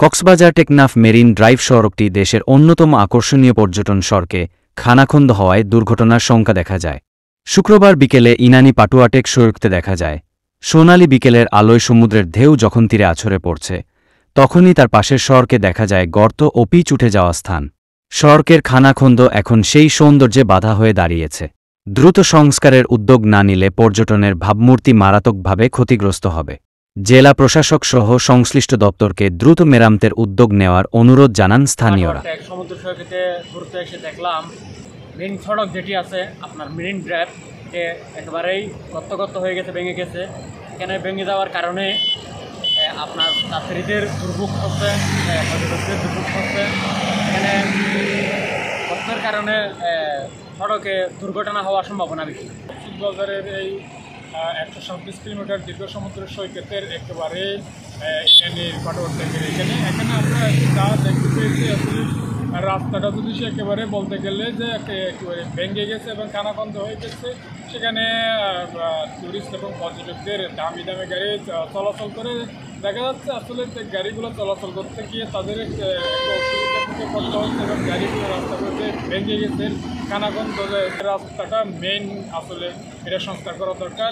Cox's Bazar Teknaf marine drive সড়কটি দেশের অন্যতম আকর্ষণীয় পর্যটন সড়কে খানাখন্দ হওয়ায় দুর্ঘটনার শঙ্কা দেখা যায়। শুক্রবার বিকেলে ইনানি পাটুয়াটেক সৈকতে দেখা যায় সোনালি বিকেলের আলোয় সমুদ্রের ঢেউ যখন তীরে আছড়ে পড়ছে, তখনই তার পাশের সড়কে দেখা যায় গর্ত ও পিচ উঠে যাওয়া স্থান। সড়কের খানাখন্দ এখন সেই সৌন্দর্যে বাধা হয়ে দাঁড়িয়েছে। দ্রুত সংস্কারের উদ্যোগ না নিলে পর্যটনের ভাবমূর্তি মারাত্মকভাবে ক্ষতিগ্রস্ত হবে। জেলা প্রশাসক সহ সংশ্লিষ্ট দপ্তরকে দ্রুত মেরামতের উদ্যোগ নেওয়ার অনুরোধ জানান স্থানীয়রা। সমুদ্র সৈকতে ঘুরতে এসে দেখলাম মেইন সড়ক যেটি আছে আপনার মেরিন ড্রাইভ একেবারেই গর্ত হয়ে গেছে, ভেঙে গেছে। এখানে ভেঙে যাওয়ার কারণে আপনার যাত্রীদের দুর্ভোগ হচ্ছে, পর্যটকদের দুর্ভোগ হচ্ছে। এখানে গর্তের কারণে সড়কে দুর্ঘটনা হওয়ার সম্ভাবনা বেশি। কক্সবাজারের এই 127 কিলোমিটার দীর্ঘ সমুদ্র সৈকতের একেবারে ইনানির পাটুয়াটেকের এখানে আমরা যা দেখতে পেয়েছি আসলে রাস্তাটা যদি সে একেবারে বলতে গেলে যে একেবারে ভেঙে গেছে এবং খানাখন্দ হয়ে গেছে। সেখানে টুরিস্ট এবং পর্যটকদের দামি গাড়ি চলাচল করে দেখা যাচ্ছে আসলে গাড়িগুলো চলাচল করতে গিয়ে তাদের একটা অসুবিধার মুখে পড়তে হচ্ছে এবং গাড়িগুলো রাস্তাগুলোতে ভেঙে গেছে। খানাখন্দ রাস্তাটা মেইন আসলে এটা সংস্কার করা দরকার।